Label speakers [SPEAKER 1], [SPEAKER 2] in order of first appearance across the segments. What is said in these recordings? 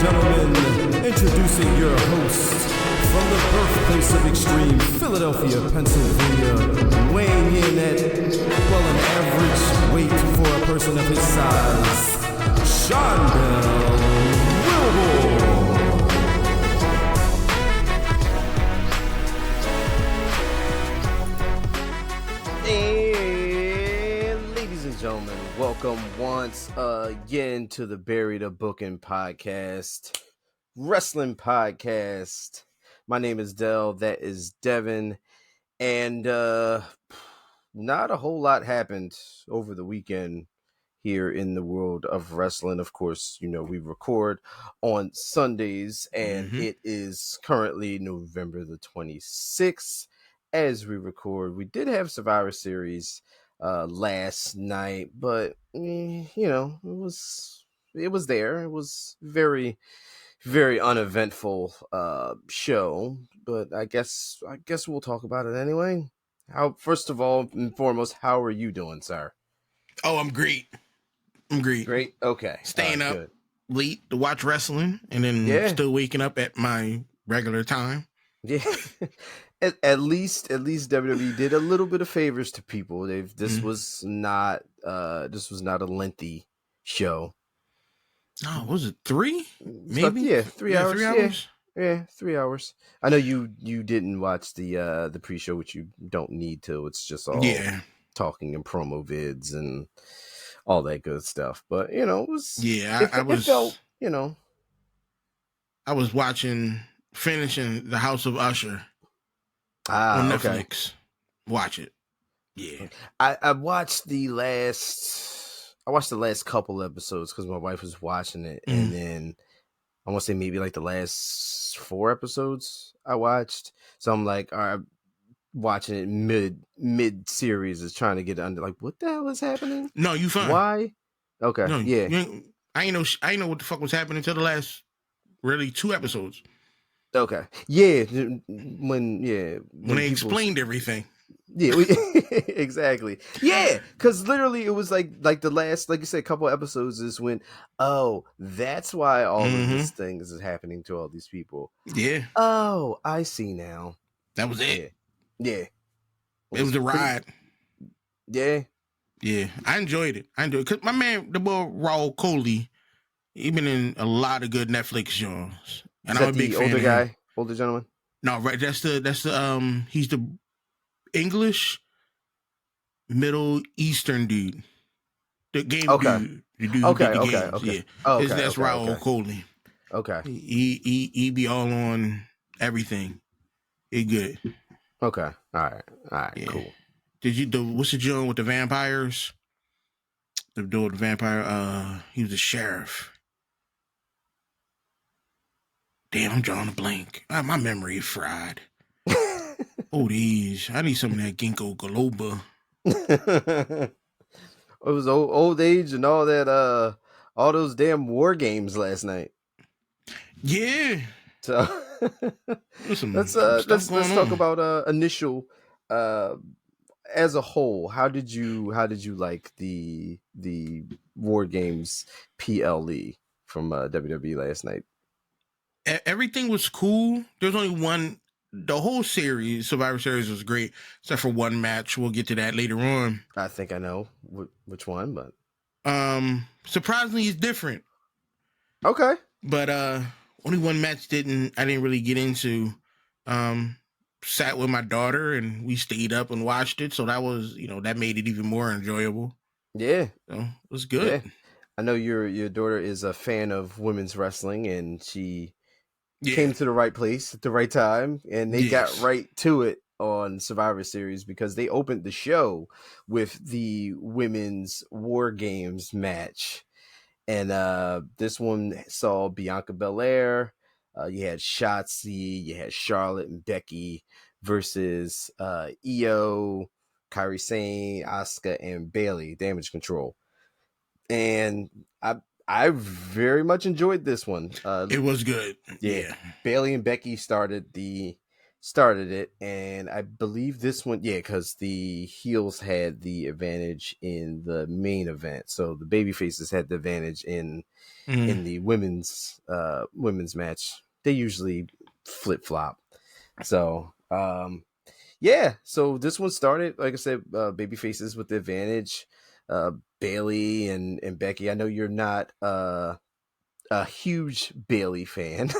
[SPEAKER 1] gentlemen, introducing your host from the birthplace of extreme, Philadelphia, Pennsylvania, weighing in at, well, an average weight for a person of his size, Sean Bell Wilbur.
[SPEAKER 2] And ladies and gentlemen, welcome once again to the Buried a Booking Podcast, Wrestling Podcast. My name is Dell, that is Devin, and not a whole lot happened over the weekend here in the world of wrestling. Of course, you know, we record on Sundays, and it is currently November the 26th. As we record, we did have Survivor Series last night, but you know, it was there. It was very, very uneventful show, but I guess we'll talk about it anyway. First of all and foremost, how are you doing, sir?
[SPEAKER 3] Oh, I'm great.
[SPEAKER 2] Great. Okay.
[SPEAKER 3] Staying up late to watch wrestling, and then still waking up at my regular time.
[SPEAKER 2] Yeah. At least WWE did a little bit of favors to people. This was not a lengthy show.
[SPEAKER 3] Oh, was it 3? Maybe?
[SPEAKER 2] Yeah, 3 hours.
[SPEAKER 3] 3 hours?
[SPEAKER 2] Yeah, 3 hours. I know you didn't watch the pre-show, which you don't need to. It's just all talking and promo vids and all that good stuff. But you know, it was it felt, you know.
[SPEAKER 3] I was finishing The House of Usher. On Netflix. Okay. Watch it. Yeah.
[SPEAKER 2] I watched the last couple episodes because my wife was watching it, and then I want to say maybe like the last 4 episodes I watched. So I'm like, all right, watching it mid series is trying to get under, like, what the hell is happening?
[SPEAKER 3] No, you fine.
[SPEAKER 2] Why? Okay. No, yeah.
[SPEAKER 3] I ain't know what the fuck was happening until the last really 2 episodes.
[SPEAKER 2] Okay. Yeah. When
[SPEAKER 3] they explained everything.
[SPEAKER 2] Yeah, exactly. Yeah, because literally it was like the last, like you said, couple episodes is when, oh, that's why all of these things is happening to all these people.
[SPEAKER 3] Yeah.
[SPEAKER 2] Oh, I see now.
[SPEAKER 3] That was it.
[SPEAKER 2] Yeah.
[SPEAKER 3] It was a ride.
[SPEAKER 2] Yeah.
[SPEAKER 3] Yeah. I enjoyed it. Because my man, the boy Raul Coley, he been in a lot of good Netflix shows. And I'm a big fan of him.
[SPEAKER 2] Older gentleman?
[SPEAKER 3] No, right. That's the he's the English Middle Eastern dude. The game dude. The dude
[SPEAKER 2] okay.
[SPEAKER 3] Yeah. That's Raul Coley.
[SPEAKER 2] Okay.
[SPEAKER 3] He be all on everything. He good.
[SPEAKER 2] Okay. All right, yeah. Cool.
[SPEAKER 3] What's the joint with the vampires? The dude with the vampire, he was a sheriff. Damn, I'm drawing a blank. My memory is fried. Oh, these. I need some of that ginkgo biloba.
[SPEAKER 2] It was old age and all that, all those damn war games last night.
[SPEAKER 3] Yeah.
[SPEAKER 2] So let's talk about initial as a whole. How did you like the war games PLE from WWE last night?
[SPEAKER 3] Everything was cool. There's only one. The whole series, Survivor Series, was great, except for one match. We'll get to that later on.
[SPEAKER 2] I think I know which one, but
[SPEAKER 3] surprisingly, it's different.
[SPEAKER 2] Okay,
[SPEAKER 3] but only one match I didn't really get into. Sat with my daughter and we stayed up and watched it, so that was, that made it even more enjoyable.
[SPEAKER 2] Yeah,
[SPEAKER 3] so it was good.
[SPEAKER 2] Yeah. I know your daughter is a fan of women's wrestling, and she came to the right place at the right time, and they got right to it on Survivor Series because they opened the show with the women's War Games match. And this one saw Bianca Belair, you had Shotzi, you had Charlotte and Becky versus Io, Kairi Sane, Asuka, and Bayley, Damage Control. And I very much enjoyed this one.
[SPEAKER 3] It was good.
[SPEAKER 2] Yeah. Bayley and Becky started the started it, and I believe this one, yeah, because the heels had the advantage in the main event, so the baby faces had the advantage in the women's match. They usually flip flop. So yeah, so this one started, like I said, baby faces with the advantage. Bailey and Becky. I know you're not a huge Bailey fan,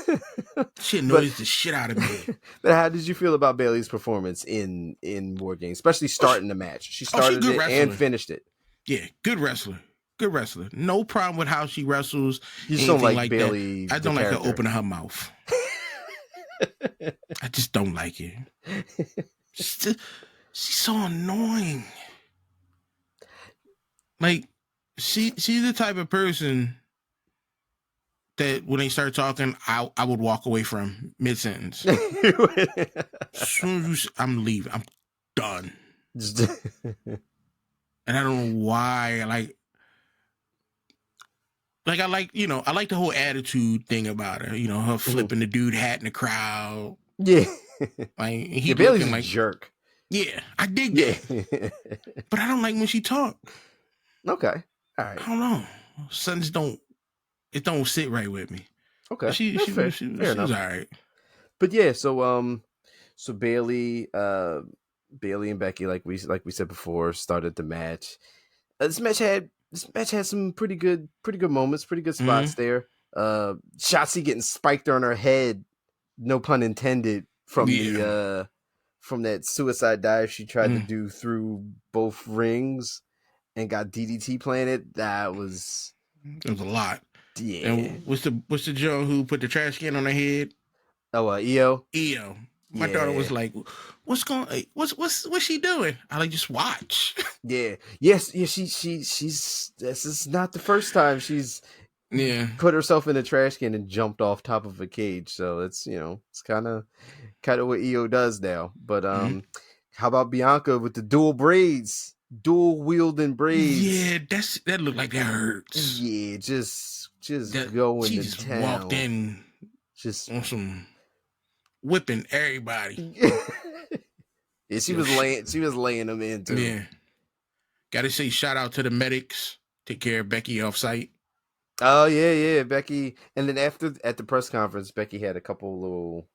[SPEAKER 3] She
[SPEAKER 2] but
[SPEAKER 3] annoys the shit out of me.
[SPEAKER 2] but how did you feel about Bailey's performance in War Games, especially starting the match? She started
[SPEAKER 3] good
[SPEAKER 2] it
[SPEAKER 3] wrestler.
[SPEAKER 2] and finished it.
[SPEAKER 3] Yeah, good wrestler. Good wrestler. No problem with how she wrestles.
[SPEAKER 2] You just
[SPEAKER 3] anything
[SPEAKER 2] don't like
[SPEAKER 3] like
[SPEAKER 2] Bailey.
[SPEAKER 3] that. I don't like her opening her mouth. I just don't like it. She's so annoying. Like, she's the type of person that when they start talking, I would walk away from mid sentence. As soon as I'm leaving, I'm done. And I don't know why. I like the whole attitude thing about her. You know, her flipping the dude hat in the crowd.
[SPEAKER 2] Yeah,
[SPEAKER 3] like he
[SPEAKER 2] Bailey's
[SPEAKER 3] looking
[SPEAKER 2] a
[SPEAKER 3] like
[SPEAKER 2] jerk.
[SPEAKER 3] Yeah, I dig that. But I don't like when she talk.
[SPEAKER 2] Okay, all right.
[SPEAKER 3] I don't know. Something don't sit right with me.
[SPEAKER 2] Okay,
[SPEAKER 3] But she was all right.
[SPEAKER 2] But yeah, so Bailey, Bailey and Becky, like we said before, started the match. This match had some pretty good moments, pretty good spots there. Shotzi getting spiked on her head, no pun intended, from from that suicide dive she tried to do through both rings and got DDT planted. It was
[SPEAKER 3] a lot.
[SPEAKER 2] Yeah.
[SPEAKER 3] And what's the Joe who put the trash can on her head?
[SPEAKER 2] Oh, EO.
[SPEAKER 3] My daughter was like, "What's she doing?" I like, just watch.
[SPEAKER 2] Yeah. Yes. Yeah. She's. This is not the first time she's put herself in a trash can and jumped off top of a cage. So it's it's kind of what EO does now. But how about Bianca with the dual wielding braids?
[SPEAKER 3] Yeah, that looked like that hurts.
[SPEAKER 2] Yeah, just going
[SPEAKER 3] she
[SPEAKER 2] to
[SPEAKER 3] just
[SPEAKER 2] town.
[SPEAKER 3] Walked in,
[SPEAKER 2] just
[SPEAKER 3] on some whipping everybody.
[SPEAKER 2] Yeah, she was laying them in too.
[SPEAKER 3] Yeah, gotta say shout out to the medics. Take care of Becky off site.
[SPEAKER 2] Oh yeah, Becky. And then at the press conference, Becky had a couple little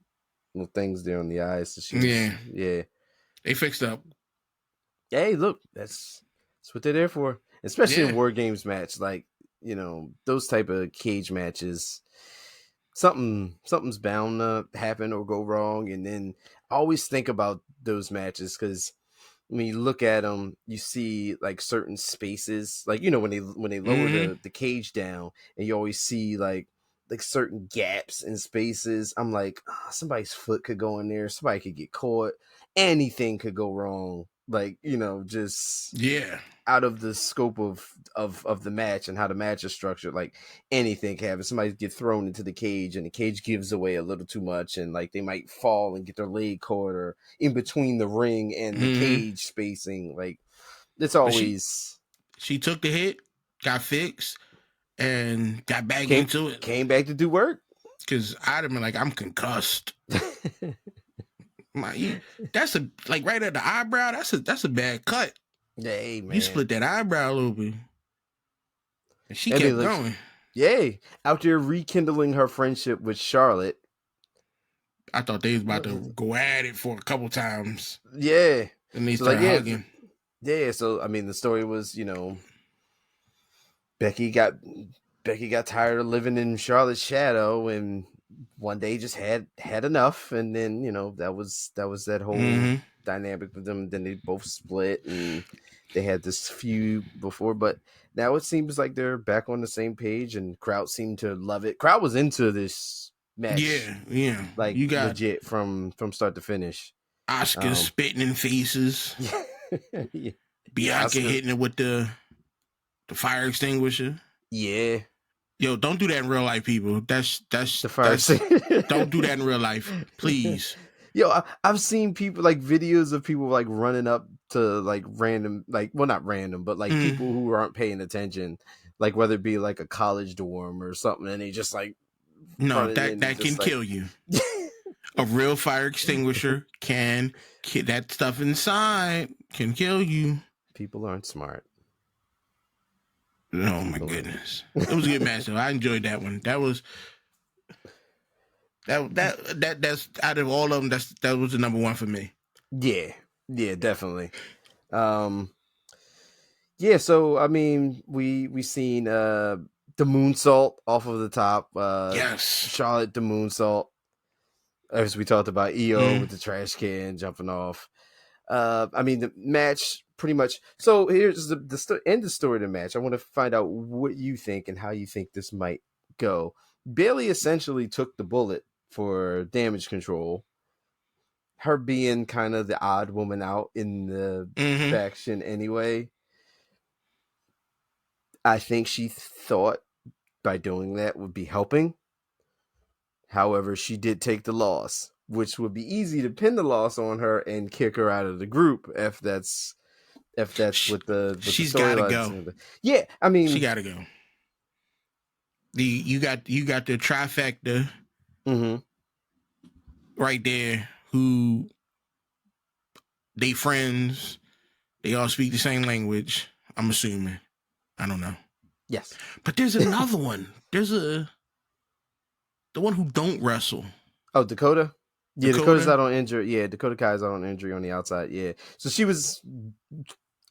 [SPEAKER 2] things there on the eyes. So
[SPEAKER 3] they fixed up.
[SPEAKER 2] Hey, look, that's what they're there for. Especially in War Games match, like those type of cage matches. Something's bound to happen or go wrong, and then I always think about those matches because when you look at them, you see like certain spaces, like when they lower the cage down, and you always see like certain gaps in spaces. I'm like, somebody's foot could go in there, somebody could get caught, anything could go wrong. Like just out of the scope of the match and how the match is structured. Like anything can happen. Somebody get thrown into the cage and the cage gives away a little too much, and like they might fall and get their leg caught or in between the ring and the cage spacing. Like it's always
[SPEAKER 3] she took the hit, got fixed, and got back into it.
[SPEAKER 2] Came back to do work.
[SPEAKER 3] Because I'd have been like, I'm concussed. That's right at the eyebrow. That's a bad cut.
[SPEAKER 2] Hey man,
[SPEAKER 3] you split that eyebrow open. And she kept going.
[SPEAKER 2] Yay! Out there rekindling her friendship with Charlotte.
[SPEAKER 3] I thought they was about to go at it for a couple times.
[SPEAKER 2] Yeah,
[SPEAKER 3] and they started hugging.
[SPEAKER 2] Yeah, so I mean, the story was, Becky got tired of living in Charlotte's shadow, and one day just had enough, and then that was that whole dynamic with them. Then they both split, and they had this feud before, but now it seems like they're back on the same page, and crowd seemed to love it. Crowd was into this match,
[SPEAKER 3] yeah,
[SPEAKER 2] like you got legit from start to finish.
[SPEAKER 3] Oscar spitting in faces, Bianca hitting it with the fire extinguisher.
[SPEAKER 2] Yeah.
[SPEAKER 3] Yo, don't do that in real life, people. That's
[SPEAKER 2] the fire.
[SPEAKER 3] Don't do that in real life, please.
[SPEAKER 2] Yo, I've seen people like videos of people like running up to like random, like not random, but like people who aren't paying attention, like whether it be like a college dorm or something, and they just like
[SPEAKER 3] that can kill you. A real fire extinguisher that stuff inside can kill you.
[SPEAKER 2] People aren't smart.
[SPEAKER 3] Oh my goodness. It was a good match though. I enjoyed that one. That's out of all of them, that was the number one for me.
[SPEAKER 2] Yeah, definitely. Yeah, so I mean, we seen the moonsault off of the top.
[SPEAKER 3] Yes.
[SPEAKER 2] Charlotte the moonsault. As we talked about, EO with the trash can jumping off. I mean, the match pretty much. So here's the end of the story of the match. I want to find out what you think and how you think this might go. Bayley essentially took the bullet for Damage Control. Her being kind of the odd woman out in the faction anyway. I think she thought by doing that would be helping. However, she did take the loss, which would be easy to pin the loss on her and kick her out of the group if that's what the
[SPEAKER 3] she's got to go.
[SPEAKER 2] Yeah, I mean,
[SPEAKER 3] she got to go. You got the trifecta right there. Who they friends? They all speak the same language. I'm assuming. I don't know.
[SPEAKER 2] Yes,
[SPEAKER 3] but there's another one. There's the one who don't wrestle.
[SPEAKER 2] Oh, Dakota. Yeah, Dakota's out on injury. Yeah, Dakota Kai's out on injury on the outside. Yeah, so she was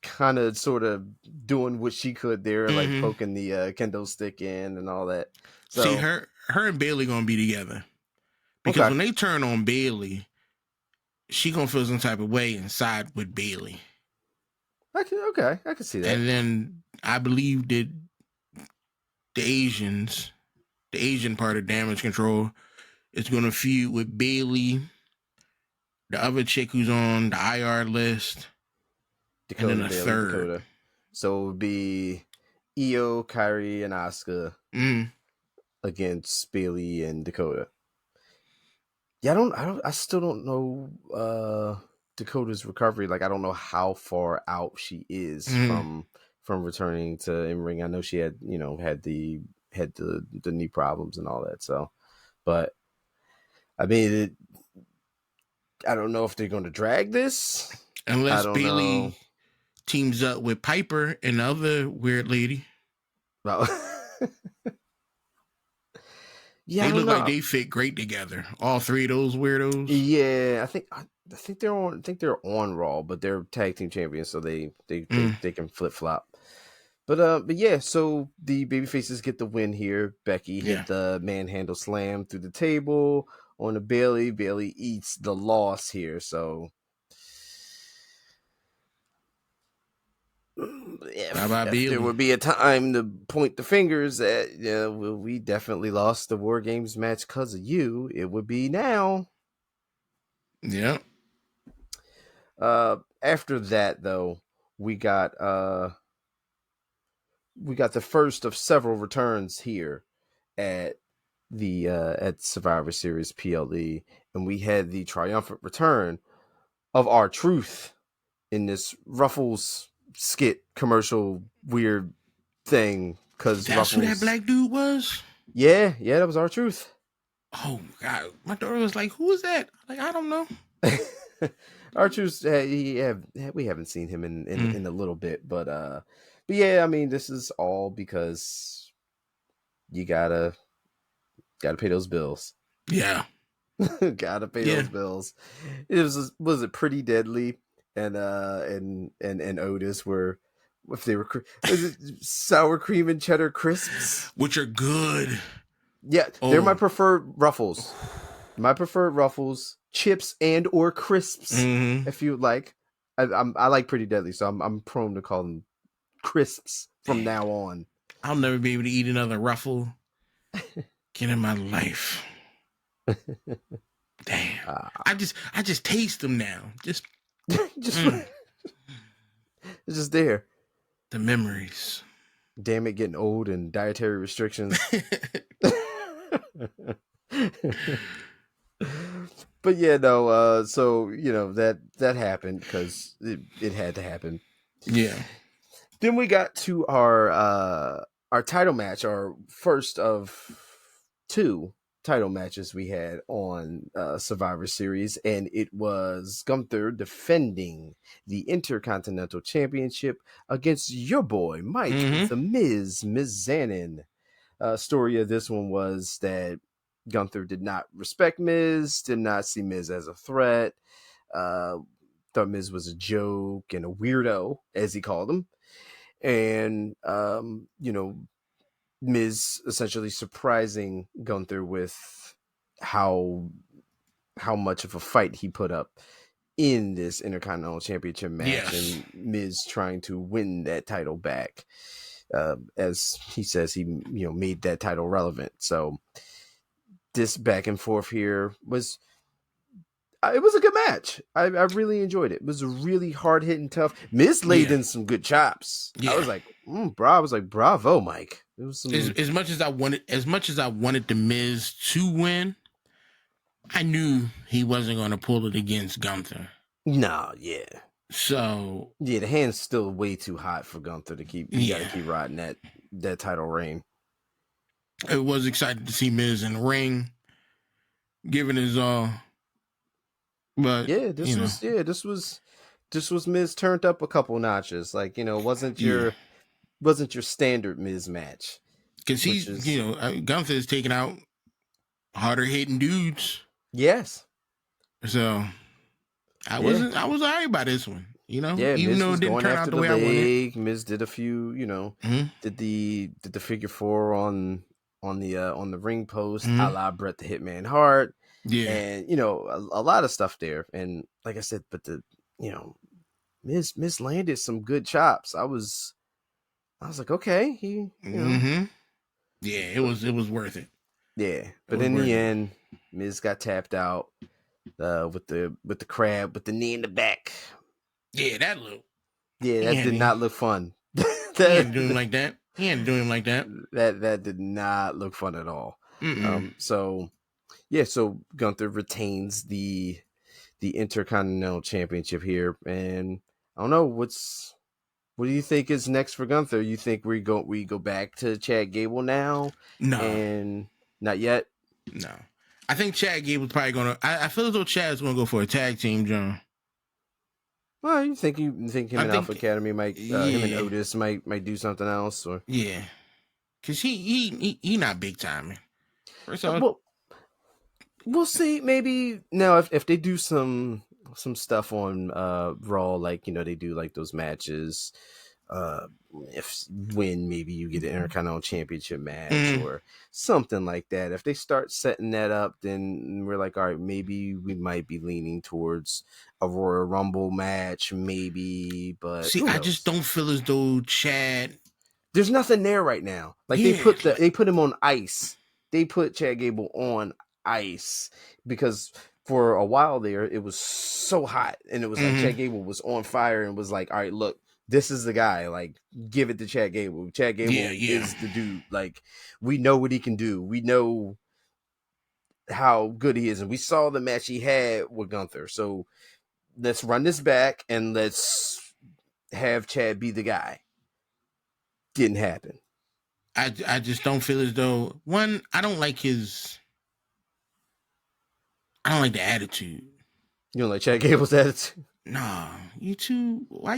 [SPEAKER 2] kind of sort of doing what she could there, like poking the kendo stick in and all that. So,
[SPEAKER 3] see, her and Bayley gonna be together because when they turn on Bayley, she gonna feel some type of way inside with Bayley.
[SPEAKER 2] I can see that.
[SPEAKER 3] And then I believe that the Asian part of Damage Control is gonna feud with Bayley, the other chick who's on the IR list,
[SPEAKER 2] Dakota,
[SPEAKER 3] and then a third.
[SPEAKER 2] Dakota. So it would be Io, Kairi, and Asuka against Bayley and Dakota. Yeah, I still don't know Dakota's recovery. Like, I don't know how far out she is from returning to in-ring. I know she had the knee problems and all that. So, but I mean, I don't know if they're going to drag this
[SPEAKER 3] unless Bayley teams up with Piper and the other weird lady.
[SPEAKER 2] Well, yeah,
[SPEAKER 3] they look like they fit great together. All three of those weirdos.
[SPEAKER 2] Yeah, I think they're on. I think they're on Raw, but they're tag team champions, so they can flip flop. But yeah, so the babyfaces get the win here. Becky hit the manhandle slam through the table on the Bayley. Bayley eats the loss here, so. If there would be a time to point the fingers at, we definitely lost the War Games match because of you, it would be now.
[SPEAKER 3] Yeah.
[SPEAKER 2] After that, though, we got the first of several returns here at the at Survivor Series PLE, and we had the triumphant return of R-Truth in this Ruffles skit commercial weird thing, because
[SPEAKER 3] that's who that black dude was.
[SPEAKER 2] Yeah, that was R-Truth.
[SPEAKER 3] Oh God, my daughter was like, "Who is that?" Like, I don't know.
[SPEAKER 2] R-Truth, we haven't seen him in a little bit, but yeah, I mean, this is all because you gotta pay those bills.
[SPEAKER 3] Yeah,
[SPEAKER 2] gotta pay those bills. It was it Pretty Deadly and Otis were, if they were, was it sour cream and cheddar crisps,
[SPEAKER 3] which are good.
[SPEAKER 2] Yeah, they're my preferred Ruffles. My preferred Ruffles, chips and or crisps, if you like. I like Pretty Deadly, so I'm prone to call them crisps from now on.
[SPEAKER 3] I'll never be able to eat another Ruffle again in my life. Damn, I just taste them now. Just
[SPEAKER 2] it's just there.
[SPEAKER 3] The memories.
[SPEAKER 2] Damn it, getting old and dietary restrictions. But yeah, no. So that happened because it had to happen.
[SPEAKER 3] Yeah.
[SPEAKER 2] Then we got to our title match, our first of two. title matches we had on Survivor Series, and it was Gunther defending the Intercontinental Championship against your boy Mike the Miz Zanin. Story of this one was that Gunther did not respect Miz, did not see Miz as a threat, thought Miz was a joke and a weirdo, as he called him, and Miz essentially surprising Gunther with how much of a fight he put up in this Intercontinental Championship match, and Miz trying to win that title back. As he says, he made that title relevant. So this back and forth here was it was a good match. I really enjoyed it. It was a really hard hitting, tough. Miz laid in some good chops. I was like, bravo, Mike. It was some...
[SPEAKER 3] as much as I wanted the Miz to win, I knew he wasn't going to pull it against Gunther.
[SPEAKER 2] No, yeah.
[SPEAKER 3] So
[SPEAKER 2] yeah, the hand's still way too hot for Gunther to keep. You got to keep riding that title reign.
[SPEAKER 3] I was excited to see Miz in the ring, giving his all. But
[SPEAKER 2] this was Miz turned up a couple notches. Like, wasn't your standard Miz match.
[SPEAKER 3] Because Gunther is taking out harder hitting dudes.
[SPEAKER 2] Yes.
[SPEAKER 3] So I was alright by this one. Even
[SPEAKER 2] Miz
[SPEAKER 3] though it didn't turn out the way I wanted.
[SPEAKER 2] Miz did a few, did the figure four on the ring post, a la Bret the Hitman Hart.
[SPEAKER 3] Yeah.
[SPEAKER 2] And a lot of stuff there. And like I said, but Miz landed some good chops. I was like, okay,
[SPEAKER 3] Yeah, it was worth it.
[SPEAKER 2] Yeah. But in the end, Miz got tapped out with the crab with the knee in the back.
[SPEAKER 3] Yeah, that
[SPEAKER 2] did not look fun.
[SPEAKER 3] He didn't do him like that.
[SPEAKER 2] That did not look fun at all. So Gunther retains the Intercontinental Championship here, and I don't know what do you think is next for Gunther? You think we go back to Chad Gable now?
[SPEAKER 3] No,
[SPEAKER 2] and not yet.
[SPEAKER 3] No, I think Chad Gable's probably gonna. I feel as though Chad's gonna go for a tag team, John.
[SPEAKER 2] Well, you think him and Alpha Academy might him and Otis might do something else, or
[SPEAKER 3] because he not big time. First of all,
[SPEAKER 2] well, we'll see. Maybe now if they do some stuff on Raw, like they do like those matches. When maybe you get an Intercontinental Championship match or something like that. If they start setting that up, then we're like, all right, maybe we might be leaning towards a Royal Rumble match, maybe. But
[SPEAKER 3] see, I just don't feel as though Chad.
[SPEAKER 2] There's nothing there right now. Like they put him on ice. They put Chad Gable on ice because for a while there it was so hot and it was like Chad Gable was on fire and was like, all right, look. This is the guy. Like, give it to Chad Gable. Chad Gable is the dude. Like, we know what he can do. We know how good he is, and we saw the match he had with Gunther. So let's run this back and let's have Chad be the guy. Didn't happen.
[SPEAKER 3] I just don't feel as though I don't like the attitude.
[SPEAKER 2] You don't like Chad Gable's attitude?
[SPEAKER 3] Nah, you two. Why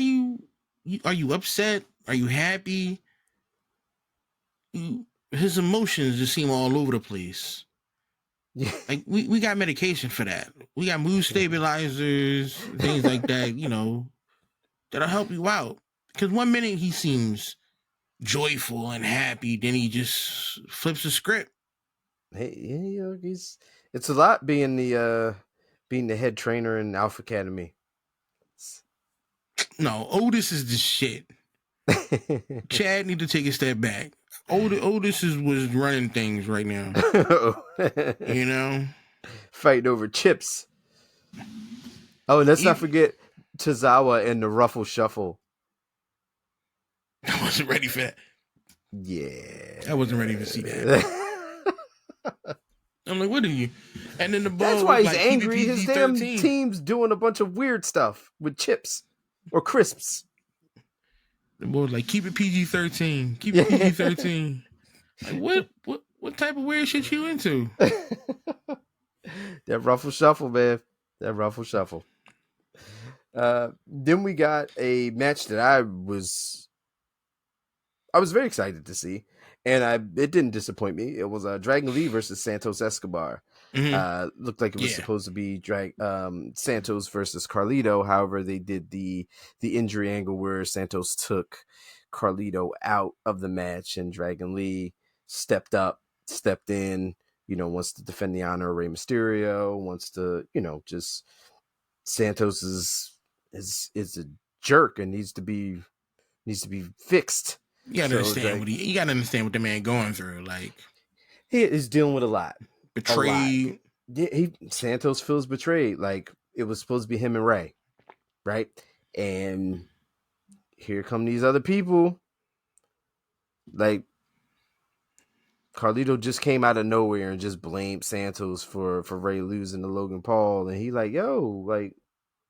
[SPEAKER 3] are you upset? Are you happy? His emotions just seem all over the place.
[SPEAKER 2] Yeah.
[SPEAKER 3] Like we got medication for that. We got mood stabilizers, things like that, that'll help you out. Because one minute he seems joyful and happy, then he just flips the script.
[SPEAKER 2] Hey, it's a lot being the head trainer in Alpha Academy.
[SPEAKER 3] No, Otis is the shit. Chad need to take a step back. Otis was running things right now.
[SPEAKER 2] Fighting over chips. Oh, and let's not forget Tozawa and the Ruffle Shuffle.
[SPEAKER 3] I wasn't ready for that.
[SPEAKER 2] Yeah.
[SPEAKER 3] I wasn't ready to see that. I'm like, what are you? And then the ball.
[SPEAKER 2] That's why he's angry. His damn team's doing a bunch of weird stuff with chips or crisps. The
[SPEAKER 3] boy was like, keep it PG-13. Keep it PG-13. Like, what What type of weird shit you into?
[SPEAKER 2] That ruffle shuffle, man. That ruffle shuffle. Then we got a match that I was very excited to see, and it didn't disappoint me. It was Dragon Lee versus Santos Escobar. Looked like it was supposed to be Santos versus Carlito. However, they did the injury angle where Santos took Carlito out of the match, and Dragon Lee stepped in. Wants to defend the honor of Rey Mysterio. Wants to, just Santos is a jerk and needs to be fixed.
[SPEAKER 3] You gotta understand what the man going through. Like,
[SPEAKER 2] he is dealing with a lot.
[SPEAKER 3] Betrayed.
[SPEAKER 2] Yeah, Santos feels betrayed. Like, it was supposed to be him and Rey, right? And here come these other people. Like, Carlito just came out of nowhere and just blamed Santos for Rey losing to Logan Paul, and he like, yo, like,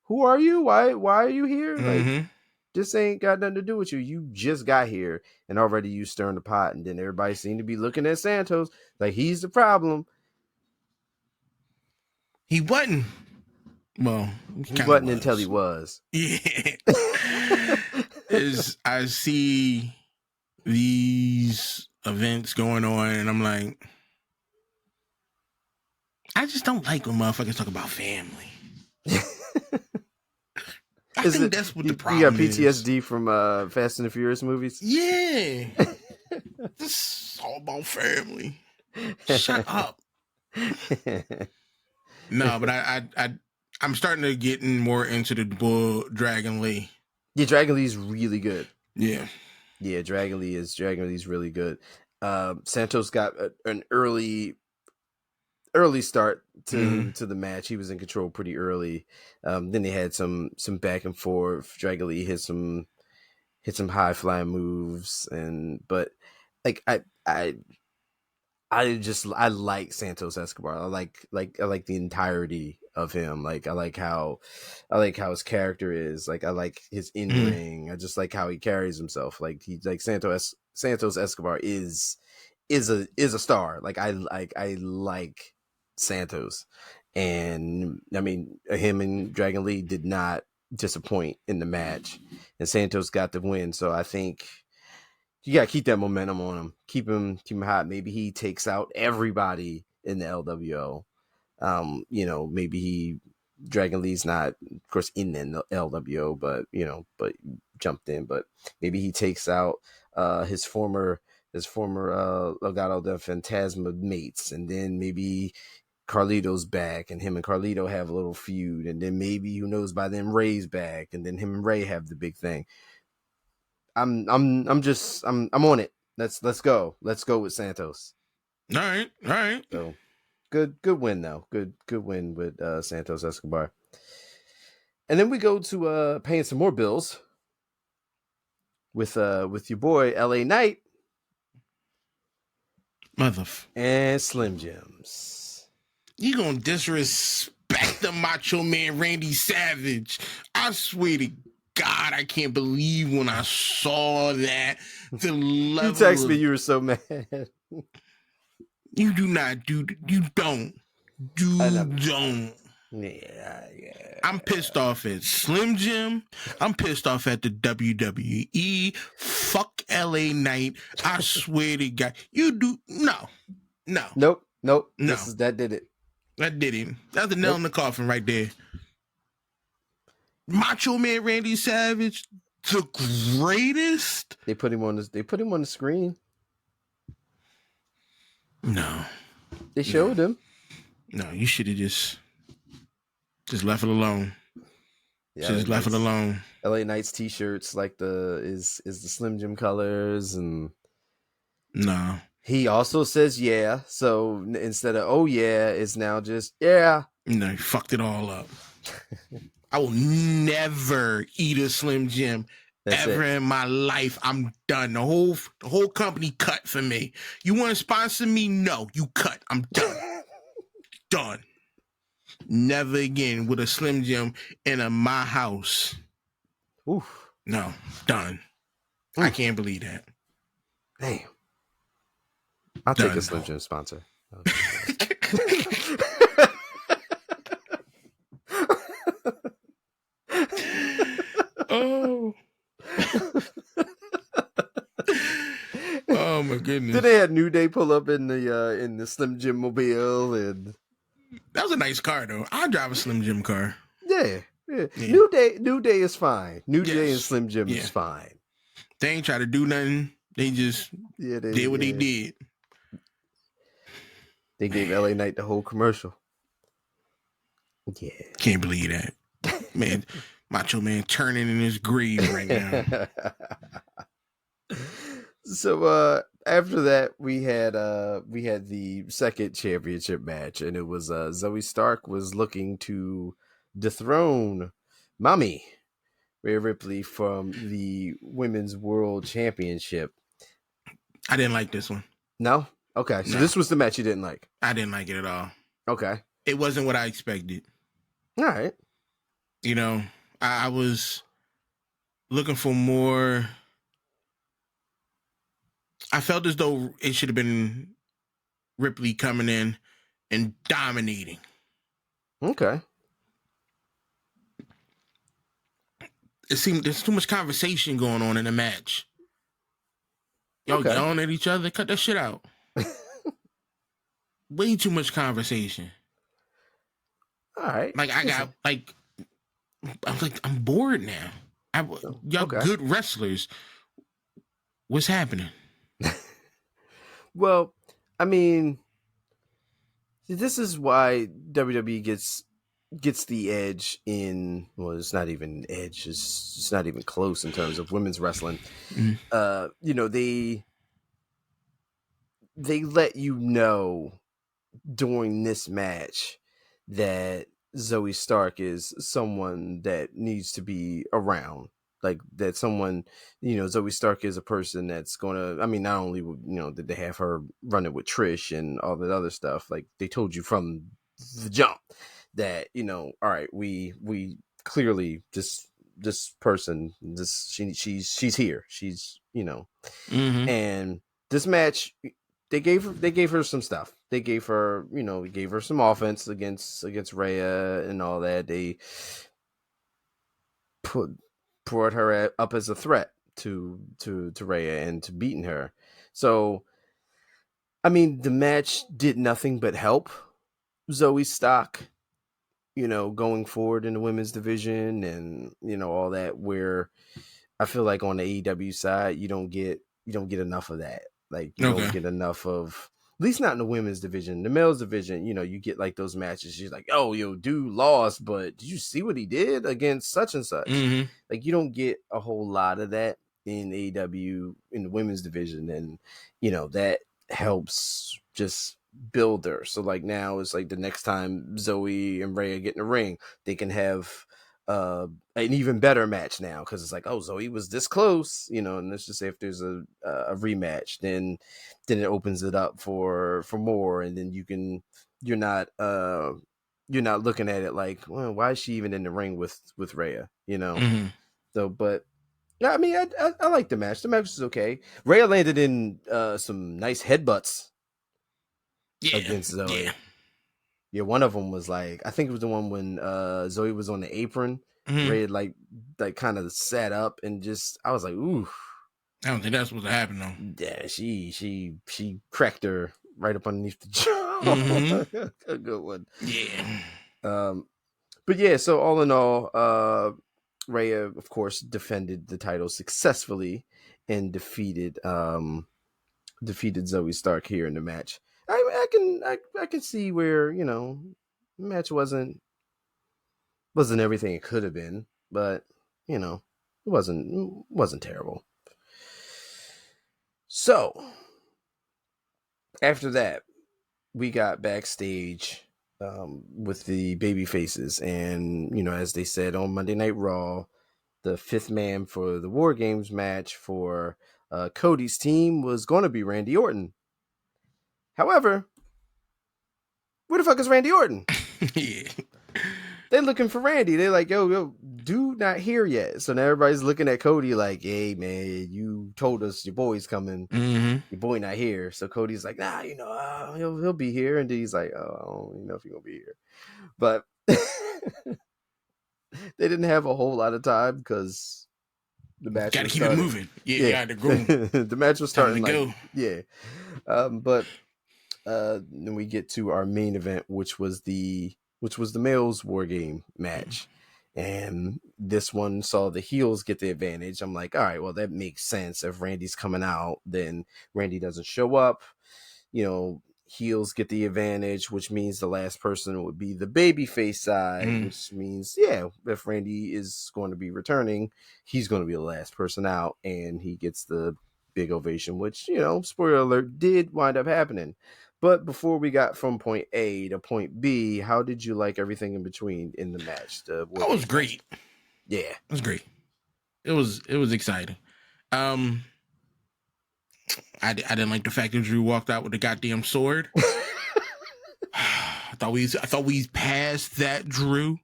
[SPEAKER 2] who are you? Why are you here? Like, this ain't got nothing to do with you. You just got here, and already you stirring the pot, and then everybody seemed to be looking at Santos like he's the problem.
[SPEAKER 3] He wasn't. Well,
[SPEAKER 2] he wasn't until he was.
[SPEAKER 3] Yeah. As I see these events going on, and I'm like, I just don't like when motherfuckers talk about family. I think that's what the problem is.
[SPEAKER 2] You got PTSD from Fast and the Furious movies?
[SPEAKER 3] Yeah. This is all about family. Shut up. No, but I'm starting to get more into the bull Dragon Lee.
[SPEAKER 2] Yeah, Dragon Lee's really good.
[SPEAKER 3] Yeah.
[SPEAKER 2] Yeah, Dragon Lee's really good. Santos got an early start to the match. He was in control pretty early. Then they had some back and forth. Dragon Lee hit some high flying moves, but like I like Santos Escobar. I like the entirety of him. Like, I like how his character is. Like, I like his in ring. I just like how he carries himself. Like, Santos Escobar is a star. Like, I like Santos, and I mean, him and Dragon Lee did not disappoint in the match, and Santos got the win. So I think you gotta keep that momentum on him. Keep him hot. Maybe he takes out everybody in the LWO. Maybe Dragon Lee's not, of course, in the LWO, but jumped in. But maybe he takes out his former Legado del Fantasma mates, and then maybe Carlito's back, and him and Carlito have a little feud, and then maybe, who knows, by then Ray's back, and then him and Ray have the big thing. I'm on it. Let's go with Santos.
[SPEAKER 3] All right.
[SPEAKER 2] So good win though. Good win with Santos Escobar. And then we go to paying some more bills with your boy LA Knight, and Slim Jims.
[SPEAKER 3] You gonna disrespect the Macho Man Randy Savage? I swear to God, I can't believe when I saw that. The level
[SPEAKER 2] you texted me, you were so mad.
[SPEAKER 3] You don't.
[SPEAKER 2] Yeah.
[SPEAKER 3] I'm pissed off at Slim Jim. I'm pissed off at the WWE. Fuck LA Knight. I swear to God. You do. No.
[SPEAKER 2] Nope. That did it.
[SPEAKER 3] That did it. That's the nail in the coffin right there. Macho Man Randy Savage, the greatest.
[SPEAKER 2] They put him on the screen.
[SPEAKER 3] No.
[SPEAKER 2] They showed him.
[SPEAKER 3] No, you should have just left it alone.
[SPEAKER 2] Yeah,
[SPEAKER 3] just left it alone.
[SPEAKER 2] LA Knight's t-shirts like is the Slim Jim colors, and
[SPEAKER 3] no.
[SPEAKER 2] He also says yeah, so instead of oh yeah, it's now just yeah.
[SPEAKER 3] No, he fucked it all up. I will never eat a Slim Jim ever in my life. I'm done. The whole company cut for me. You want to sponsor me? No, you cut. I'm done. Done. Never again with a Slim Jim in my house.
[SPEAKER 2] Oof.
[SPEAKER 3] No, done. I can't believe that.
[SPEAKER 2] Damn. I'll take a
[SPEAKER 3] Done.
[SPEAKER 2] Slim Jim sponsor.
[SPEAKER 3] Oh. Oh my goodness.
[SPEAKER 2] Then they had New Day pull up in the Slim Jim mobile, and
[SPEAKER 3] That was a nice car though. I'd drive a Slim Jim car.
[SPEAKER 2] yeah.
[SPEAKER 3] Yeah.
[SPEAKER 2] New Day is fine. New Day and
[SPEAKER 3] Yes.
[SPEAKER 2] Slim Jim
[SPEAKER 3] Yeah.
[SPEAKER 2] is fine.
[SPEAKER 3] They ain't try to do nothing. They just did what they did.
[SPEAKER 2] They gave LA Knight the whole commercial. Yeah.
[SPEAKER 3] Can't believe that. Man, Macho Man turning in his grave right now.
[SPEAKER 2] So after that we had the second championship match, and it was Zoe Stark was looking to dethrone Mommy Rhea Ripley from the Women's World Championship.
[SPEAKER 3] I didn't like this one.
[SPEAKER 2] No? Okay. So
[SPEAKER 3] No.
[SPEAKER 2] this was the match you didn't like.
[SPEAKER 3] I didn't like it at all.
[SPEAKER 2] Okay.
[SPEAKER 3] It wasn't what I expected.
[SPEAKER 2] All right.
[SPEAKER 3] You know, I was looking for more. I felt as though it should have been Ripley coming in and dominating.
[SPEAKER 2] Okay.
[SPEAKER 3] It seemed there's too much conversation going on in the match. Y'all yelling at each other. Cut that shit out. Way too much conversation.
[SPEAKER 2] All right.
[SPEAKER 3] Like I got like I'm bored now. Y'all good wrestlers. What's happening?
[SPEAKER 2] Well, I mean, this is why WWE gets the edge in. Well, it's not even edge. It's not even close in terms of women's wrestling.
[SPEAKER 3] Mm-hmm.
[SPEAKER 2] You know, they let you know during this match that Zoe Stark is someone that needs to be around. Like that someone, you know, Zoe Stark is a person that's going to, I mean, not only, you know, did they have her running with Trish and all that other stuff, like they told you from the jump that, you know, all right, we clearly this person, she's here. She's, you know, and this match, they gave her some stuff. They gave her, you know, gave her some offense against Rhea and all that. They brought her up as a threat to Rhea and to beating her. So, I mean, the match did nothing but help Zoe Stark, you know, going forward in the women's division and, you know, all that, where I feel like on the AEW side, you don't get enough of that. Like you don't get enough of, at least not in the women's division. The male's division, you know, you get like those matches. She's like, oh, yo, dude lost, but did you see what he did against such and such?
[SPEAKER 3] Mm-hmm.
[SPEAKER 2] Like you don't get a whole lot of that in AEW in the women's division, and you know that helps just build her. So like now it's like the next time Zoe and Rhea get in the ring, they can have an even better match now, because it's like, oh, Zoe was this close, you know, and let's just say if there's a rematch, then it opens it up for more, and then you're not looking at it like, well, why is she even in the ring with Rhea, you know?
[SPEAKER 3] Mm-hmm.
[SPEAKER 2] So, but yeah, I mean, I like the match. The match was okay. Rhea landed in some nice headbutts against Zoe. Yeah, one of them was like, I think it was the one when Zoe was on the apron.
[SPEAKER 3] Mm-hmm.
[SPEAKER 2] Rhea like kind of sat up and just, I was like, ooh.
[SPEAKER 3] I don't think that's supposed to happen though.
[SPEAKER 2] Yeah, she cracked her right up underneath the jaw.
[SPEAKER 3] Mm-hmm.
[SPEAKER 2] A good one.
[SPEAKER 3] Yeah.
[SPEAKER 2] But yeah, so all in all, Rhea, of course, defended the title successfully and defeated Zoe Stark here in the match. I can see where, you know, the match wasn't everything it could have been, but you know, it wasn't terrible. So after that, we got backstage with the baby faces, and you know, as they said on Monday Night Raw, the fifth man for the War Games match for Cody's team was going to be Randy Orton. However, where the fuck is Randy Orton?
[SPEAKER 3] Yeah.
[SPEAKER 2] they're looking for Randy. They're like, yo, dude not here yet. So now everybody's looking at Cody like, hey man, you told us your boy's coming.
[SPEAKER 3] Mm-hmm.
[SPEAKER 2] Your boy not here. So Cody's like, nah, he'll be here. And then he's like, oh, I don't even know if he's gonna be here. But they didn't have a whole lot of time because the match
[SPEAKER 3] Gotta
[SPEAKER 2] was
[SPEAKER 3] keep
[SPEAKER 2] starting.
[SPEAKER 3] it moving. Yeah, to go.
[SPEAKER 2] The match was starting
[SPEAKER 3] Time to
[SPEAKER 2] like, yeah. But then we get to our main event, which was the males war game match. And this one saw the heels get the advantage. I'm like, all right, well, that makes sense. If Randy's coming out, then Randy doesn't show up. Heels get the advantage, which means the last person would be the babyface side, which means, yeah, if Randy is going to be returning, he's going to be the last person out, and he gets the big ovation, which, spoiler alert, did wind up happening. But before we got from point A to point B, how did you like everything in between in the match?
[SPEAKER 3] That was great.
[SPEAKER 2] Yeah.
[SPEAKER 3] It was great. It was exciting. I didn't like the fact that Drew walked out with the goddamn sword. I thought we passed that, Drew.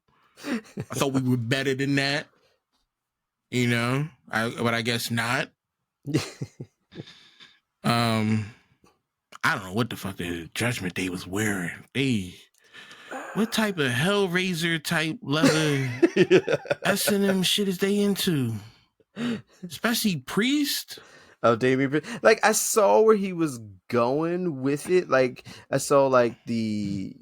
[SPEAKER 3] I thought we were better than that. But I guess not. I don't know what the fuck the Judgment Day was wearing. What type of Hellraiser type leather S&M shit is they into? Especially Priest.
[SPEAKER 2] Oh, Damien. Like, I saw where he was going with it. Like, I saw like the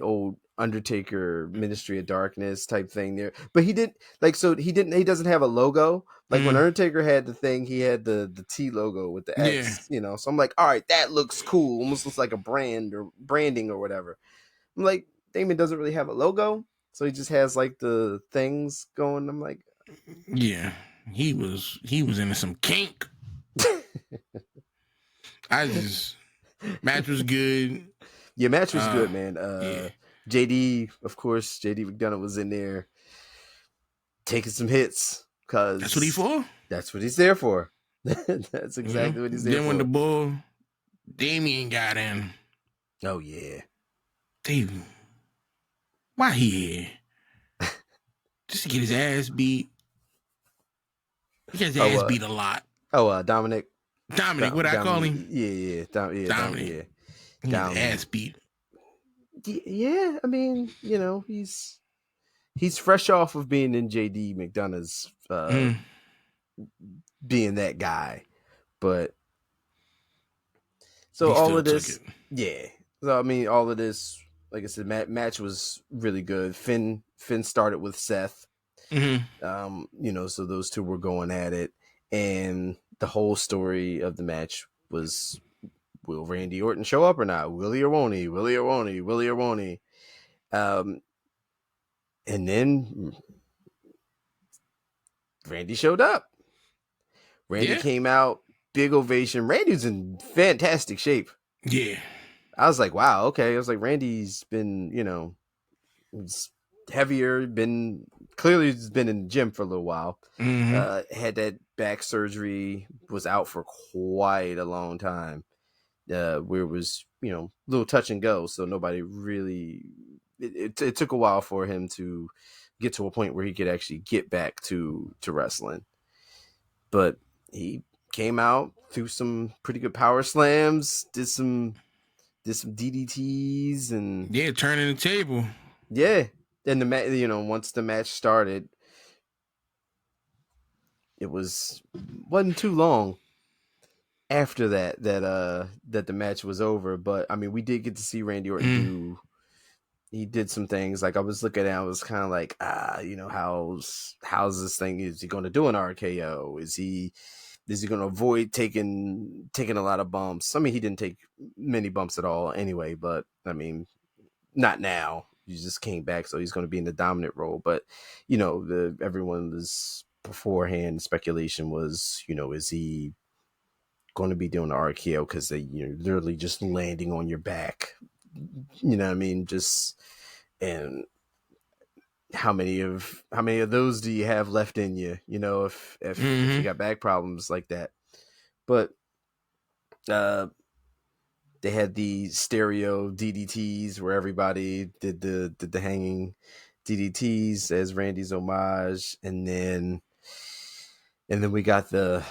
[SPEAKER 2] old Undertaker Ministry of Darkness type thing there, but he doesn't have a logo. Like when Undertaker had the thing, he had the T logo with the X, so I'm like, all right, that looks cool. Almost looks like a brand or branding or whatever. I'm like, Damien doesn't really have a logo, so he just has like the things going. I'm like,
[SPEAKER 3] yeah, he was into some kink. Match was good.
[SPEAKER 2] Yeah, match was good, man. JD, of course, JD McDonough was in there taking some hits because
[SPEAKER 3] that's what he's for.
[SPEAKER 2] That's what he's there for. That's exactly what he's there for.
[SPEAKER 3] Then when the bull Damien got in.
[SPEAKER 2] Oh yeah.
[SPEAKER 3] Damien. Why he here? Just to get his ass beat. He gets his ass beat a lot.
[SPEAKER 2] Dominic.
[SPEAKER 3] What I call him?
[SPEAKER 2] Yeah. Dominic.
[SPEAKER 3] Yeah. Ass beat.
[SPEAKER 2] Yeah, I mean, he's fresh off of being in JD McDonough's being that guy. But so all of this, yeah. So I mean, all of this, like I said, match was really good. Finn started with Seth. So those two were going at it, and the whole story of the match was, will Randy Orton show up or not? Will he or won't he? Will he or won't he? Will he or won't he? And then Randy showed up. Randy came out, big ovation. Randy's in fantastic shape.
[SPEAKER 3] Yeah.
[SPEAKER 2] I was like, wow, okay. I was like, Randy's been, he's heavier, clearly he's been in the gym for a little while. Had that back surgery, was out for quite a long time. Where it was, a little touch and go. So nobody really, it took a while for him to get to a point where he could actually get back to wrestling. But he came out, threw some pretty good power slams, did some DDTs, and
[SPEAKER 3] turning the table.
[SPEAKER 2] Yeah, and the match, once the match started, it wasn't too long after that the match was over. But I mean, we did get to see Randy Orton he did some things. Like I was looking at, I was kind of like, how's this thing? Is he going to do an RKO? Is he going to avoid taking a lot of bumps? I mean, he didn't take many bumps at all anyway, but I mean, not now. He just came back, so he's going to be in the dominant role. But, everyone was beforehand, speculation was, is he going to be doing the RKO because they, literally just landing on your back? You know what I mean? Just, and how many of those do you have left in you? If you got back problems like that. But they had the stereo DDTs where everybody did the hanging DDTs as Randy's homage, and then we got the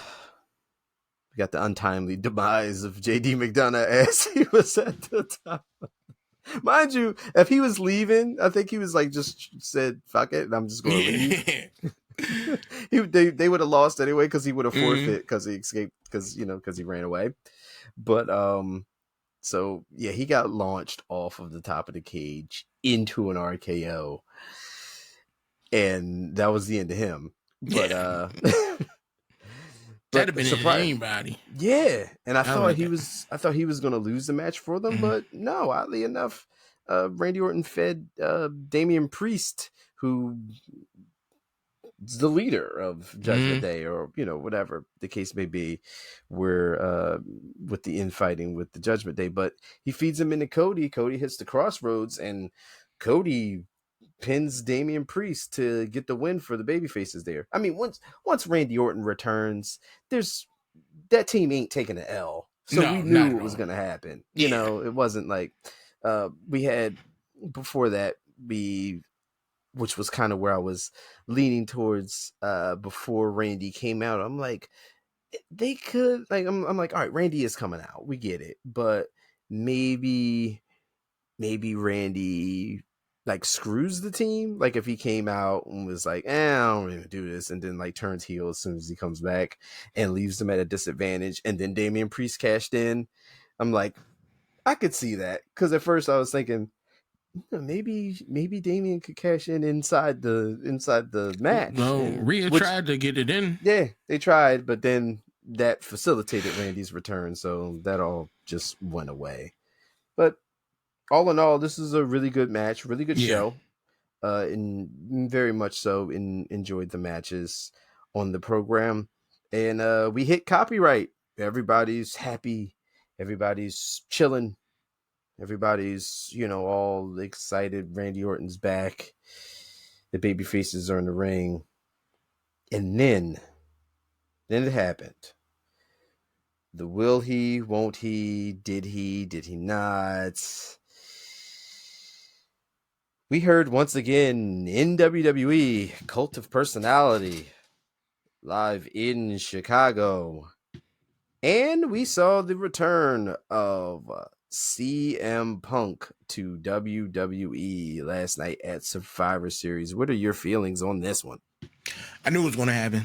[SPEAKER 2] untimely demise of JD McDonough as he was at the top. Mind you, if he was leaving, I think he was like just said "fuck it" and I'm just going to leave. They would have lost anyway because he would have forfeit because he escaped because he ran away. But so yeah, he got launched off of the top of the cage into an RKO, and that was the end of him. But
[SPEAKER 3] that'd have been anybody.
[SPEAKER 2] Yeah, and I thought he was going to lose the match for them, but no. Oddly enough, Randy Orton fed Damian Priest, who the leader of Judgment Day, or whatever the case may be, where with the infighting with the Judgment Day, but he feeds him into Cody. Cody hits the crossroads, and Cody pins Damian Priest to get the win for the babyfaces there. I mean, once Randy Orton returns, that team ain't taking an L, so we knew it was going to happen. It wasn't like we had before that. Which was kind of where I was leaning towards before Randy came out. I'm like, they could like. I'm like, all right, Randy is coming out. We get it, but maybe Randy like screws the team. Like if he came out and was like, I don't even do this, and then like turns heel as soon as he comes back and leaves them at a disadvantage, and then Damian Priest cashed in. I'm like, I could see that, because at first I was thinking, maybe Damian could cash in inside the match.
[SPEAKER 3] No, Rhea tried to get it in.
[SPEAKER 2] Yeah, they tried, but then that facilitated Randy's return, so that all just went away. But all in all, this is a really good match, really good show. And very much so enjoyed the matches on the program. And we hit copyright. Everybody's happy. Everybody's chilling. Everybody's, all excited. Randy Orton's back. The baby faces are in the ring. And then it happened. The will he, won't he, did he not? We heard once again in WWE, Cult of Personality, live in Chicago. And we saw the return of CM Punk to WWE last night at Survivor Series. What are your feelings on this one?
[SPEAKER 3] I knew it was going to happen.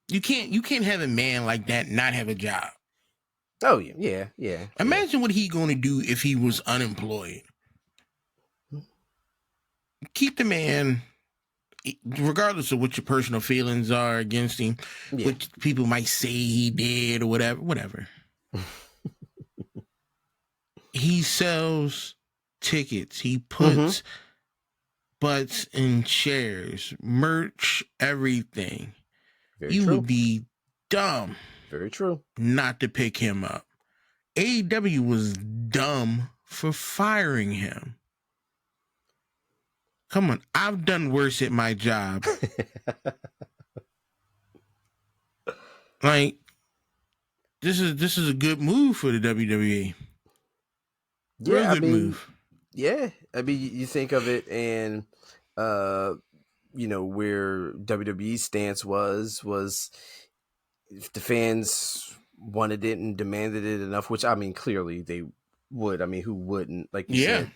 [SPEAKER 3] You can't have a man like that not have a job.
[SPEAKER 2] Oh yeah.
[SPEAKER 3] Imagine what he going to do if he was unemployed. Keep the man, regardless of what your personal feelings are against him, what people might say he did or whatever. He sells tickets. He puts butts in chairs, merch, everything. You would be dumb.
[SPEAKER 2] Very true.
[SPEAKER 3] Not to pick him up. AEW was dumb for firing him. Come on, I've done worse at my job. Like, this is a good move for the WWE.
[SPEAKER 2] Yeah,
[SPEAKER 3] Real good move.
[SPEAKER 2] Yeah, I mean, you think of it, and where WWE's stance was if the fans wanted it and demanded it enough, which I mean, clearly they would. I mean, who wouldn't? Like you said.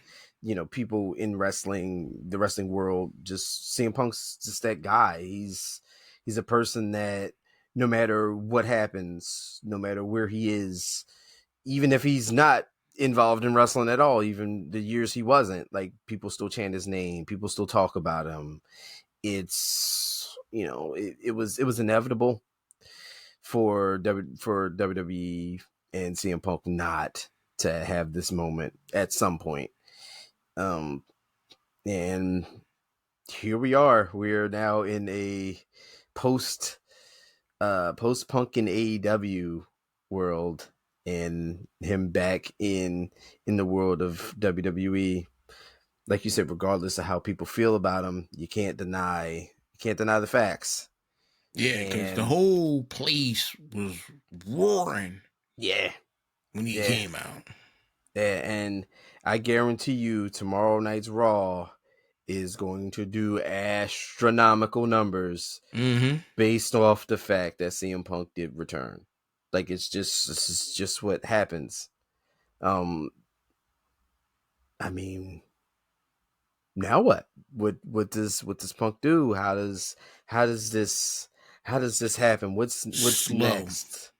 [SPEAKER 2] People in the wrestling world, just CM Punk's just that guy. He's a person that no matter what happens, no matter where he is, even if he's not involved in wrestling at all, even the years he wasn't, like people still chant his name, people still talk about him. It's it was inevitable for WWE and CM Punk not to have this moment at some point. And here we are. We're now in a post Punk in AEW world, and him back in the world of WWE. Like you said, regardless of how people feel about him, you can't deny the facts.
[SPEAKER 3] Yeah, because the whole place was roaring.
[SPEAKER 2] Yeah,
[SPEAKER 3] when he came out.
[SPEAKER 2] Yeah, and I guarantee you, tomorrow night's Raw, is going to do astronomical numbers
[SPEAKER 3] Mm-hmm.
[SPEAKER 2] based off the fact that CM Punk did return. Like this is just what happens. I mean, now what? What does Punk do? How does this happen? What's
[SPEAKER 3] Slow
[SPEAKER 2] next?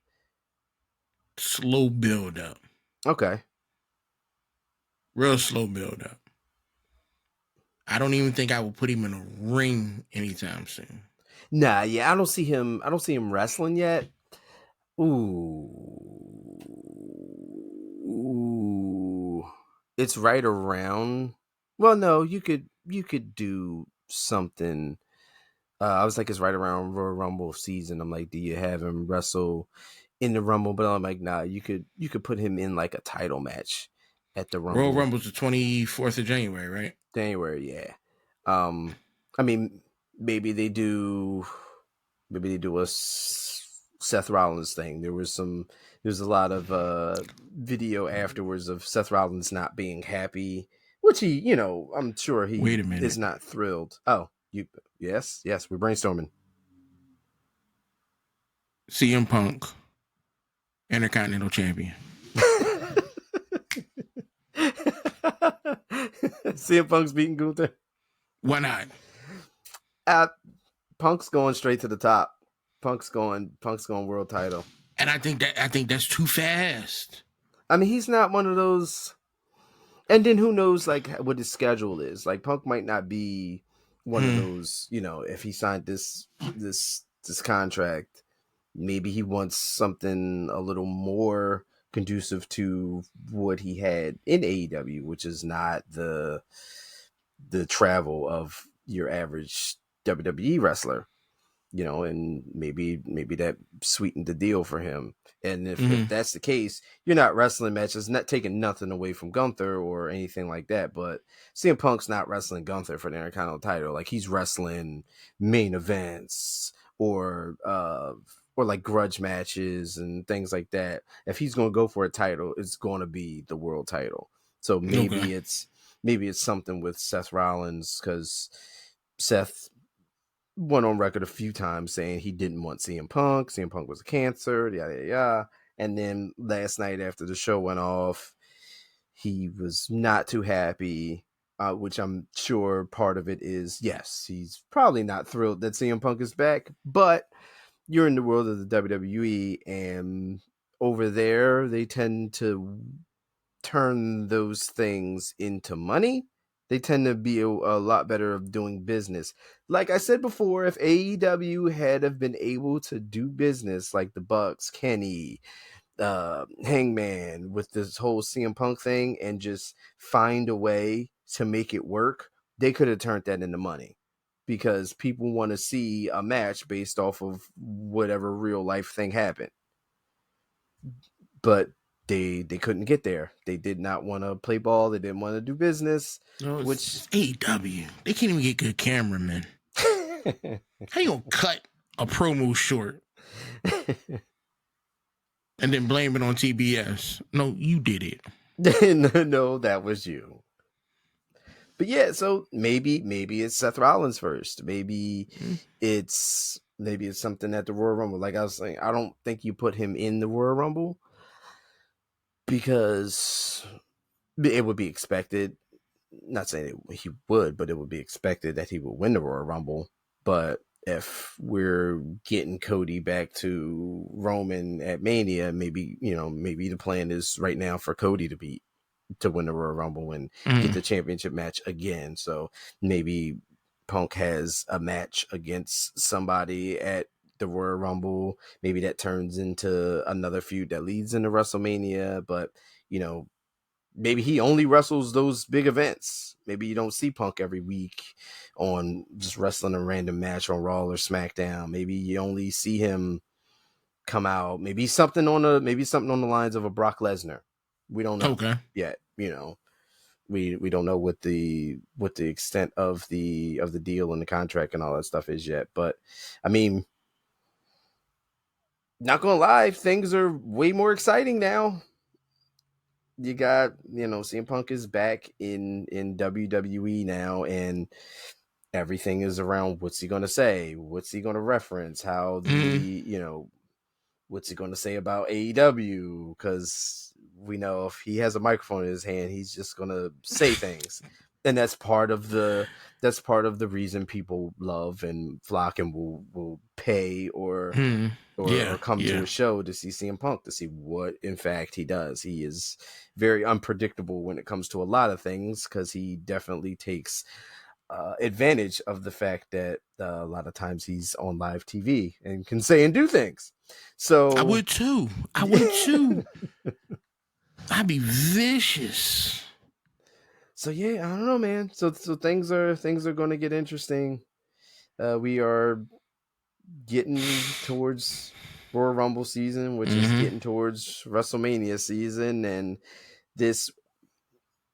[SPEAKER 3] build up.
[SPEAKER 2] Okay.
[SPEAKER 3] Real slow build up. I don't even think I will put him in a ring anytime soon.
[SPEAKER 2] Nah, yeah, I don't see him wrestling yet. Ooh. It's right around. Well, no, you could do something. I was like, it's right around Royal Rumble season. I'm like, do you have him wrestle in the Rumble? But I'm like, nah, you could put him in like a title match at the
[SPEAKER 3] Royal
[SPEAKER 2] Rumble.
[SPEAKER 3] Rumble's the 24th of January, right?
[SPEAKER 2] January, yeah. I mean, maybe they do a Seth Rollins thing. There's a lot of video afterwards of Seth Rollins not being happy, which he, I'm sure he
[SPEAKER 3] Wait a minute.
[SPEAKER 2] is not thrilled. Oh, yes, we're brainstorming.
[SPEAKER 3] CM Punk, Intercontinental Champion.
[SPEAKER 2] CM Punk's beating Gunther.
[SPEAKER 3] Why not?
[SPEAKER 2] Punk's going straight to the top. Punk's going world title.
[SPEAKER 3] And I think that's too fast.
[SPEAKER 2] I mean, he's not one of those. And then who knows, like, what his schedule is. Like, Punk might not be one of those. If he signed this contract, maybe he wants something a little more conducive to what he had in AEW, which is not the travel of your average WWE wrestler. And maybe that sweetened the deal for him. And if that's the case, you're not wrestling matches, not taking nothing away from Gunther or anything like that. But CM Punk's not wrestling Gunther for the Intercontinental title. Like, he's wrestling main events or like grudge matches and things like that. If he's going to go for a title, it's going to be the world title. So maybe it's something with Seth Rollins, because Seth went on record a few times saying he didn't want CM Punk. CM Punk was a cancer, yada, yada, yada. And then last night after the show went off, he was not too happy, which I'm sure part of it is, yes, he's probably not thrilled that CM Punk is back, but you're in the world of the WWE, and over there, they tend to turn those things into money. They tend to be a lot better of doing business. Like I said before, if AEW had have been able to do business like the Bucks, Kenny, Hangman, with this whole CM Punk thing, and just find a way to make it work, they could have turned that into money, because people want to see a match based off of whatever real life thing happened. But they couldn't get there. They did not want to play ball. They didn't want to do business.
[SPEAKER 3] No,
[SPEAKER 2] which
[SPEAKER 3] AEW, they can't even get good cameramen. How you gonna cut a promo short and then blame it on TBS? No, you did it.
[SPEAKER 2] No, that was you. But yeah, so maybe it's Seth Rollins first. Maybe it's something at the Royal Rumble. Like I was saying, I don't think you put him in the Royal Rumble, because it would be expected. Not saying he would, but it would be expected that he would win the Royal Rumble. But if we're getting Cody back to Roman at Mania, maybe the plan is right now for Cody to win the Royal Rumble and get the championship match again. So maybe Punk has a match against somebody at the Royal Rumble. Maybe that turns into another feud that leads into WrestleMania. But maybe he only wrestles those big events. Maybe you don't see Punk every week on just wrestling a random match on Raw or SmackDown. Maybe you only see him come out. Maybe something on the lines of a Brock Lesnar. We don't know yet. We don't know what the extent of the deal and the contract and all that stuff is yet. But I mean, not gonna lie, things are way more exciting now. CM Punk is back in WWE now, and everything is around what's he gonna say, what's he gonna reference, how what's he gonna say about AEW, because we know if he has a microphone in his hand, he's just gonna say things, and that's part of the reason people love and flock and will pay or come to a show to see CM Punk, to see what in fact he does. He is very unpredictable when it comes to a lot of things, because he definitely takes advantage of the fact that a lot of times he's on live TV and can say and do things. So
[SPEAKER 3] I would too. I'd be vicious.
[SPEAKER 2] So yeah, I don't know, man. So things are going to get interesting. We are getting towards Royal Rumble season, which is getting towards WrestleMania season, and this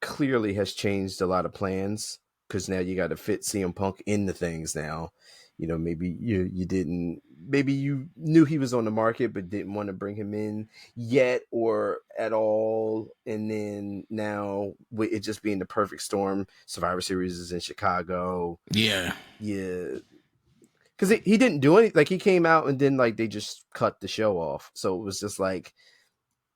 [SPEAKER 2] clearly has changed a lot of plans, because now you got to fit CM Punk into things now. Maybe you didn't, maybe you knew he was on the market but didn't want to bring him in yet or at all, and then now with it just being the perfect storm, Survivor Series is in Chicago. Yeah, because he didn't do anything. Like, he came out and then they just cut the show off, so it was just like,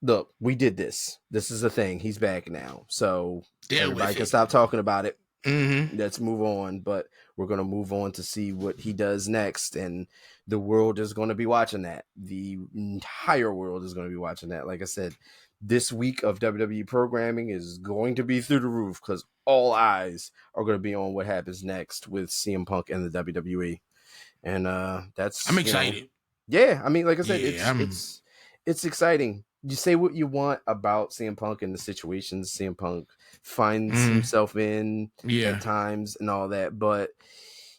[SPEAKER 2] look, we did this. This is a thing. He's back now. So everybody can stop talking about it. Let's move on. But we're going to move on to see what he does next. And the world is going to be watching that. The entire world is going to be watching that. Like I said, this week of WWE programming is going to be through the roof, because all eyes are going to be on what happens next with CM Punk and the WWE. And that's...
[SPEAKER 3] I'm excited.
[SPEAKER 2] Yeah. I mean, like I said, it's exciting. You say what you want about CM Punk and the situations CM Punk finds himself in at times and all that, but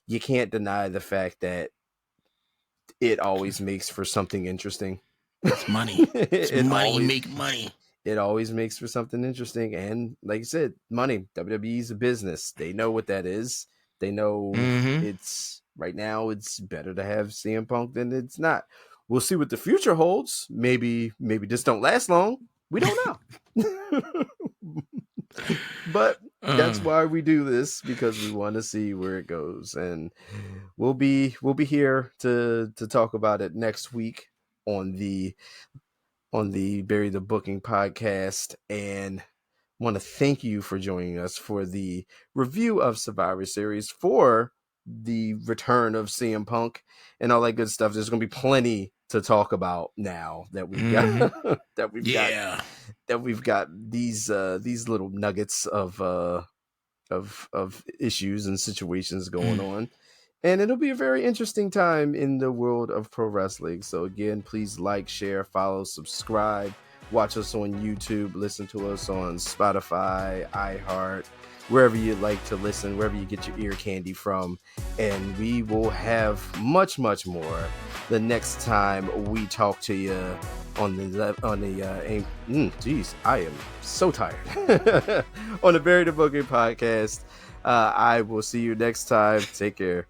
[SPEAKER 2] you can't deny the fact that it always makes for something interesting.
[SPEAKER 3] It's money. Make money.
[SPEAKER 2] It always makes for something interesting. And like I said, money. WWE's a business. They know what that is. They know it's right now it's better to have CM Punk than it's not. We'll see what the future holds. Maybe this don't last long. We don't know. But that's why we do this, because we want to see where it goes. And we'll be here to talk about it next week on the Bury the Booking podcast. And want to thank you for joining us for the review of Survivor Series, for the return of CM Punk and all that good stuff. There's going to be plenty to talk about now that we've got that we've got these little nuggets of issues and situations going on. And it'll be a very interesting time in the world of pro wrestling. So again, please like, share, follow, subscribe, watch us on YouTube, listen to us on Spotify, iHeart, wherever you like to listen, wherever you get your ear candy from. And we will have much, much more the next time we talk to you on geez, I am so tired. On the Bury the Booking podcast. I will see you next time. Take care.